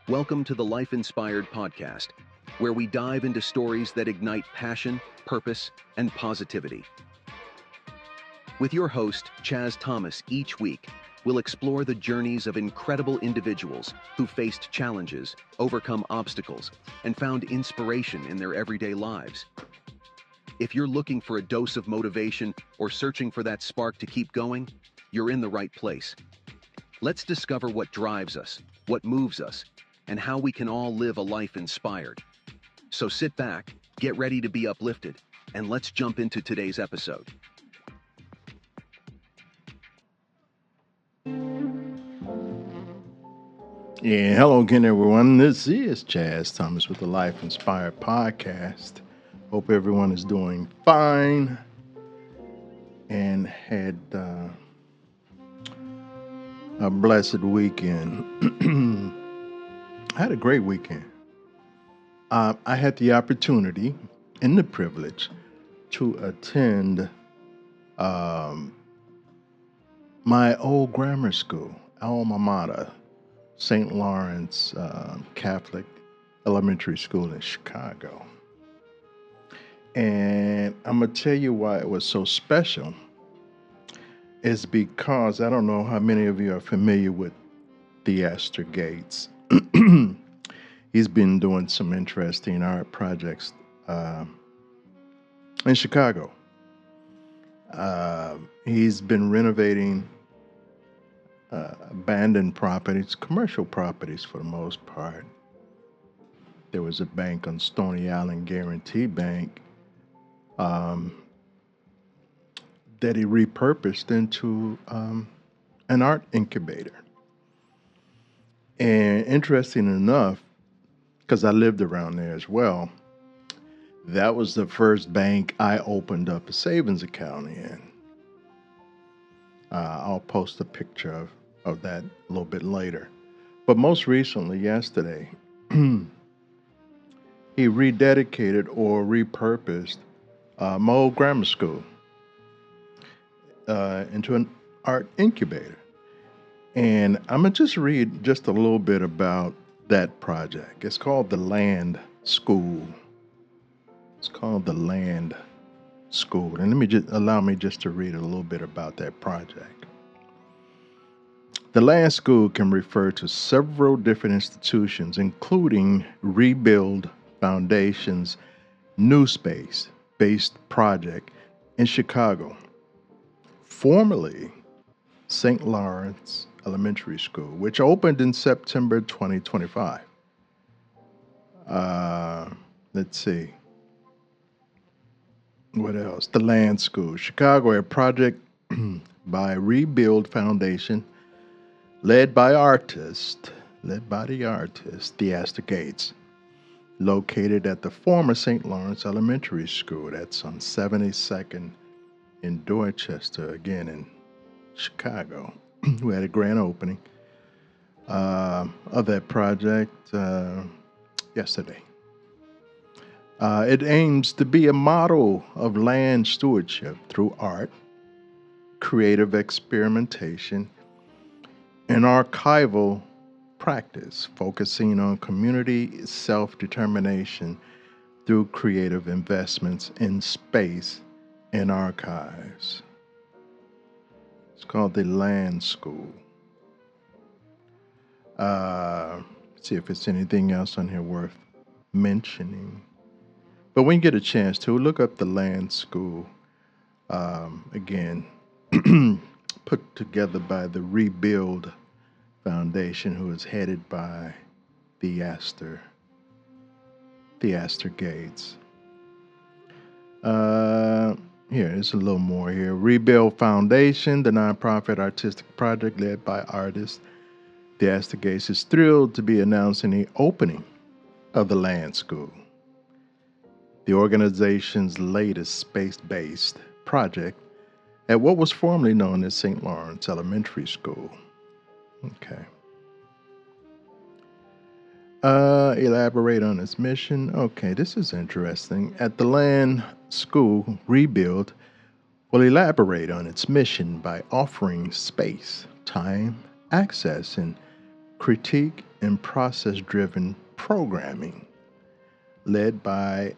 Welcome to the Life Inspired podcast, where we dive into stories that ignite passion, purpose, and positivity. With your host, Chaz Thomas, each week, we'll explore the journeys of incredible individuals who faced challenges, overcome obstacles, and found inspiration in their everyday lives. If you're looking for a dose of motivation or searching for that spark to keep going, you're in the right place. Let's discover what drives us, what moves us, and how we can all live a life inspired. So sit back, get ready to be uplifted, and let's jump into today's episode. Yeah, hello again, everyone. This is Chaz Thomas with the Life Inspired Podcast. Hope everyone is doing fine and had a blessed weekend. I had a great weekend. I had the opportunity and the privilege to attend my old grammar school, alma mater, St. Lawrence Catholic Elementary School in Chicago. And I'm going to tell you why it was so special. Is because I don't know how many of you are familiar with Theaster Gates. He's been doing some interesting art projects in Chicago. He's been renovating abandoned properties, commercial properties for the most part. There was a bank on Stony Island, Guarantee Bank, that he repurposed into an art incubator. And interesting enough, because I lived around there as well, that was the first bank I opened up a savings account in. I'll post a picture of that a little bit later. But most recently, yesterday, he rededicated or repurposed my old grammar school into an art incubator. And I'm going to just read just a little bit about that project. It's called the Land School. It's called the Land School. And allow me just to read a little bit about that project. The Land School can refer to several different institutions, including Rebuild Foundation's New Space-based project in Chicago, formerly St. Lawrence Elementary School, which opened in September 2025. Let's see. What else? The Land School, Chicago, a project by Rebuild Foundation, led by the artist, Theaster Gates, located at the former St. Lawrence Elementary School. That's on 72nd in Dorchester, again in Chicago. We had a grand opening of that project yesterday. It aims to be a model of land stewardship through art, creative experimentation, and archival practice, focusing on community self-determination through creative investments in space and archives. It's called the Land School. See if it's anything else on here worth mentioning. But when you get a chance to, look up the Land School. Again, put together by the Rebuild Foundation, who is headed by Theaster Gates. Here's a little more here. Rebuild Foundation, the nonprofit artistic project led by artist Theaster Gates, is thrilled to be announcing the opening of the Land School, the organization's latest space-based project at what was formerly known as St. Lawrence Elementary School. Okay. Elaborate on its mission. Okay, this is interesting. At the Land School, Rebuild will elaborate on its mission by offering space, time, access, and critique and process-driven programming led by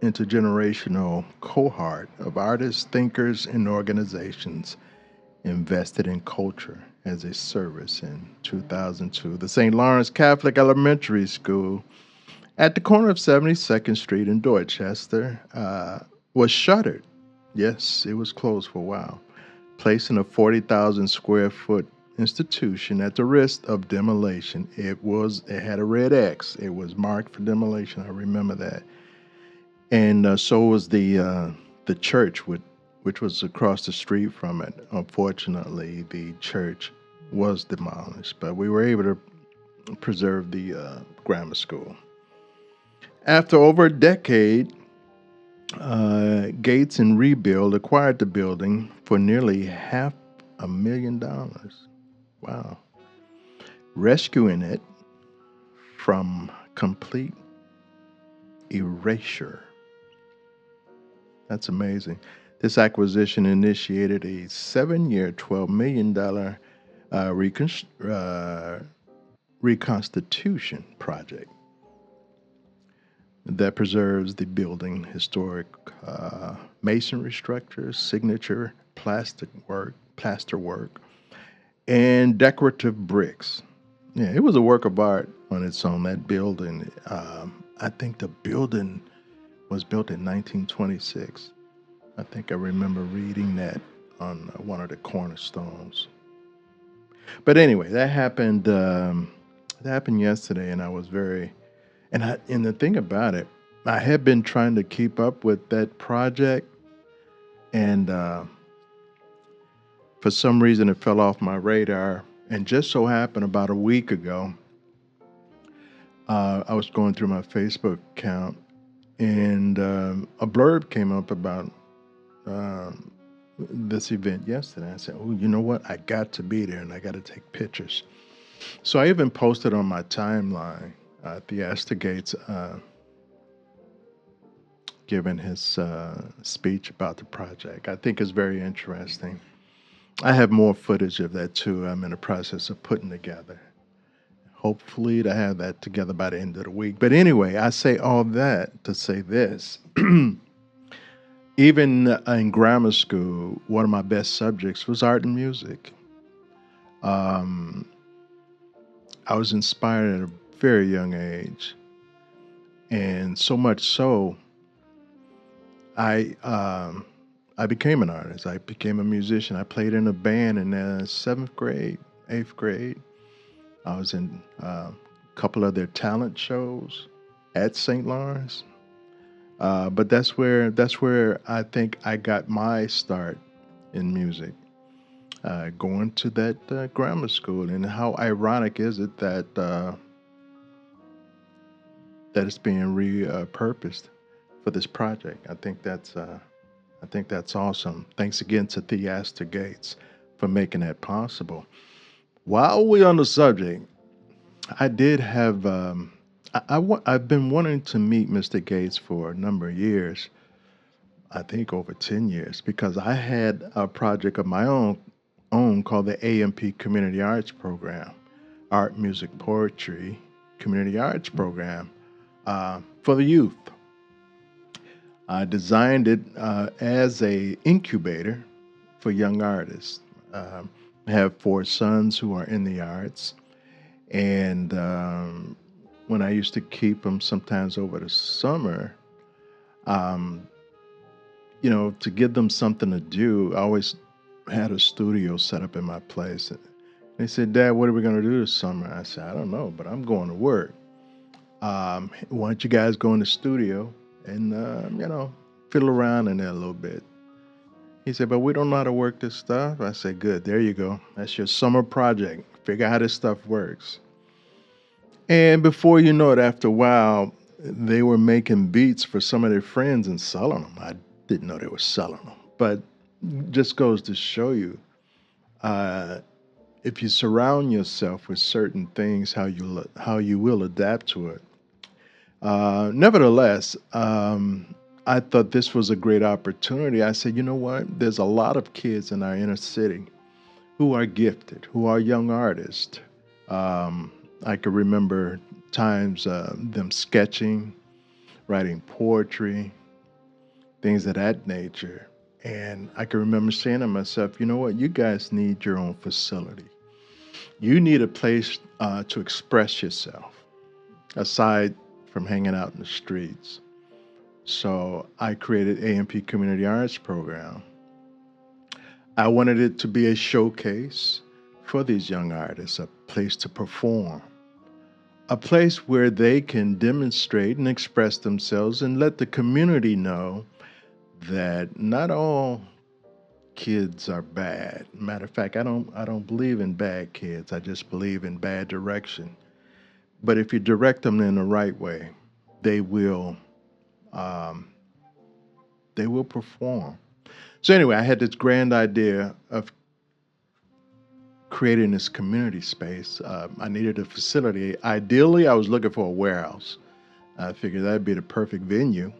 intergenerational cohort of artists, thinkers, and organizations invested in culture as a service in 2002. The St. Lawrence Catholic Elementary School at the corner of 72nd Street in Dorchester was shuttered. Yes, it was closed for a while, placing a 40,000 square foot institution at the risk of demolition. It had a red X. It was marked for demolition. I remember that. And so was the church, which was across the street from it. Unfortunately, the church was demolished, but we were able to preserve the grammar school. After over a decade, Gates and Rebuild acquired the building for nearly $500,000. Wow. Rescuing it from complete erasure. That's amazing. This acquisition initiated a 7-year, $12 million reconstitution project that preserves the building historic masonry structures, signature plaster work, and decorative bricks. Yeah, it was a work of art on its own. That building, I think the building was built in 1926. I think I remember reading that on one of the cornerstones. But anyway, that happened. That happened yesterday, and I was very. And the thing about it, I had been trying to keep up with that project, and for some reason it fell off my radar. And just so happened about a week ago, I was going through my Facebook account, and a blurb came up about this event yesterday. I said, "Oh, you know what? I got to be there, and I got to take pictures." So I even posted on my timeline Theaster Gates giving his speech about the project. I think it's very interesting. I have more footage of that too. I'm in the process of putting together. Hopefully to have that together by the end of the week. But anyway, I say all that to say this. Even in grammar school, one of my best subjects was art and music. I was inspired at a very young age. And so much so, I became an artist. I became a musician. I played in a band in the 7th grade, 8th grade. I was in a couple of their talent shows at St. Lawrence. But that's where I think I got my start in music, going to that grammar school. And how ironic is it that that it's being repurposed for this project? I think that's awesome. Thanks again to Theaster Gates for making that possible. While we're on the subject, I did have I've been wanting to meet Mr. Gates for a number of years. I think over 10 years, because I had a project of my own called the AMP Community Arts Program, Art, Music, Poetry Community Arts Program for the youth. I designed it as a incubator for young artists. I have 4 sons who are in the arts, and when I used to keep them sometimes over the summer, um, to give them something to do, I always had a studio set up in my place. They said, "Dad, what are we going to do this summer?" I said, "I don't know, but I'm going to work. Why don't you guys go in the studio and, fiddle around in there a little bit?" He said, "But we don't know how to work this stuff." I said, "Good, there you go. That's your summer project. Figure out how this stuff works." And before you know it, after a while, they were making beats for some of their friends and selling them. I didn't know they were selling them, but just goes to show you, uh, if you surround yourself with certain things, how you will adapt to it. Nevertheless, I thought this was a great opportunity. I said, you know what? There's a lot of kids in our inner city who are gifted, who are young artists. I can remember times them sketching, writing poetry, things of that nature. And I can remember saying to myself, you know what, you guys need your own facility. You need a place to express yourself aside from hanging out in the streets. So I created AMP Community Arts Program. I wanted it to be a showcase for these young artists, a place to perform, a place where they can demonstrate and express themselves and let the community know that not all kids are bad. Matter of fact, I don't believe in bad kids. I just believe in bad direction. But if you direct them in the right way, they will um, they will perform. So anyway, I had this grand idea of creating this community space. I needed a facility. Ideally, I was looking for a warehouse. I figured that'd be the perfect venue.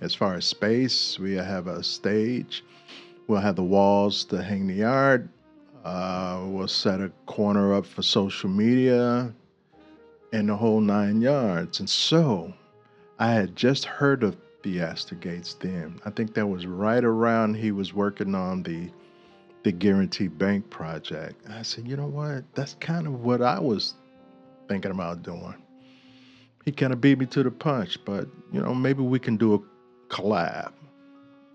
As far as space, we have a stage. We'll have the walls to hang the art. We'll set a corner up for social media and the whole 9 yards. And so I had just heard of Theaster Gates then. I think that was right around he was working on the Guarantee Bank project. And I said, you know what? That's kind of what I was thinking about doing. He kind of beat me to the punch, but maybe we can do a collab.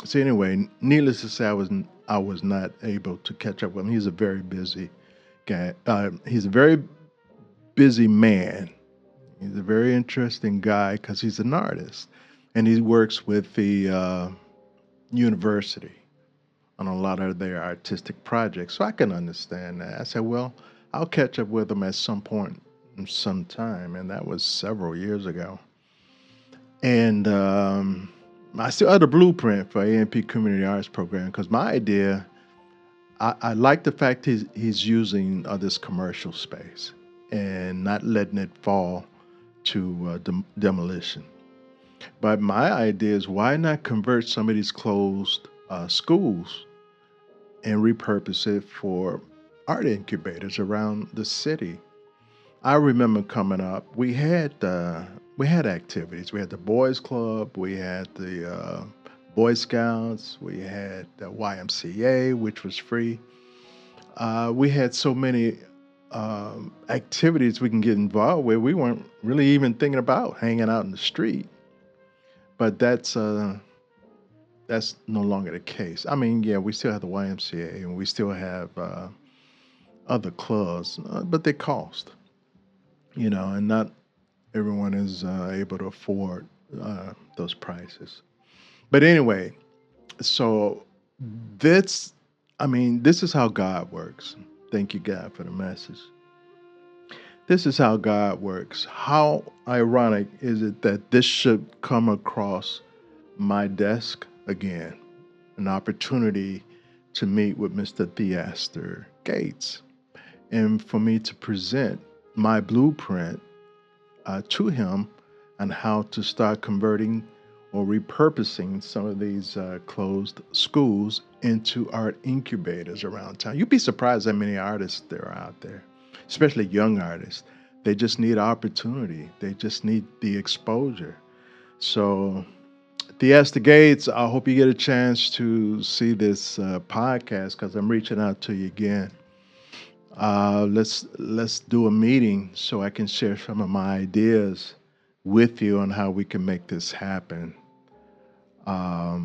So anyway, needless to say, I was not able to catch up with him. He's a very busy guy. He's a very busy man. He's a very interesting guy because he's an artist, and he works with the university on a lot of their artistic projects. So I can understand that. I said, well, I'll catch up with him at some point in some time, and that was several years ago. And I still had a blueprint for AMP Community Arts Program because my idea, I like the fact he's using this commercial space and not letting it fall to demolition. But my idea is, why not convert some of these closed schools and repurpose it for art incubators around the city? I remember coming up, we had activities. We had the Boys Club, we had the Boy Scouts, we had the YMCA, which was free. We had so many activities we can get involved with. We weren't really even thinking about hanging out in the street, but that's no longer the case. I mean, yeah, we still have the YMCA and we still have other clubs, but they cost, and not everyone is able to afford those prices. But anyway, so this, this is how God works. Thank you, God, for the message. This is how God works. How ironic is it that this should come across my desk again? An opportunity to meet with Mr. Theaster Gates and for me to present my blueprint to him on how to start converting or repurposing some of these closed schools into art incubators around town. You'd be surprised how many artists there are out there, especially young artists. They just need opportunity. They just need the exposure. So, Theaster Gates, I hope you get a chance to see this podcast because I'm reaching out to you again. Let's do a meeting so I can share some of my ideas with you on how we can make this happen. I'll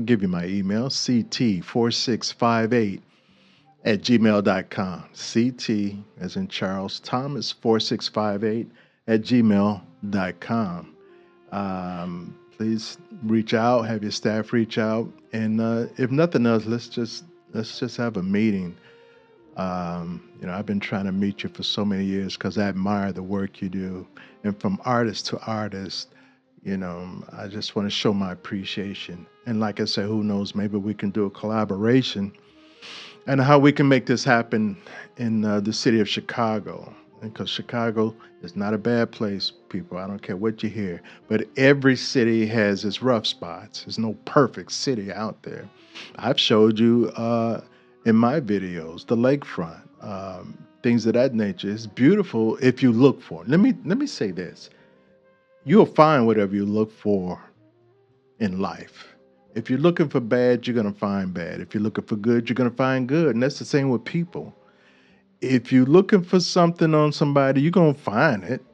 give you my email, ct4658 at gmail.com. CT, as in Charles Thomas, 4658 at gmail.com. Please reach out, have your staff reach out, and if nothing else, let's just have a meeting. I've been trying to meet you for so many years because I admire the work you do, and from artist to artist, I just want to show my appreciation. And like I said, who knows, maybe we can do a collaboration and how we can make this happen in the city of Chicago. Because Chicago is not a bad place, people. I don't care what you hear. But every city has its rough spots. There's no perfect city out there. I've showed you in my videos, the lakefront, things of that nature. It's beautiful if you look for it. Let me say this: you'll find whatever you look for in life. If you're looking for bad, you're gonna find bad. If you're looking for good, you're gonna find good, and that's the same with people. If you're looking for something on somebody, you're gonna find it,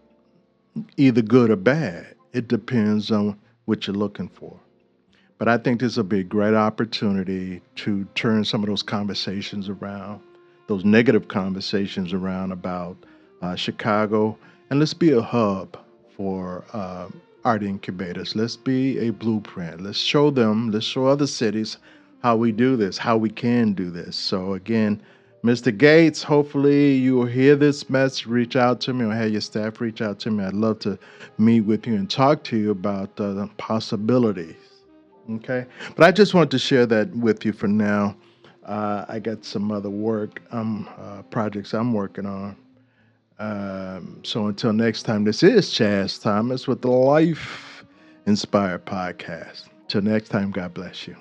either good or bad. It depends on what you're looking for. But I think this will be a great opportunity to turn some of those conversations around, those negative conversations around about Chicago, and let's be a hub for art incubators. Let's be a blueprint. Let's show them, let's show other cities how we do this, how we can do this. So again, Mr. Gates, hopefully you will hear this message, reach out to me, or have your staff reach out to me. I'd love to meet with you and talk to you about the possibilities. Okay, but I just wanted to share that with you for now. I got some other work, projects I'm working on. So until next time, this is Chaz Thomas with the Life Inspired Podcast. Till next time, God bless you.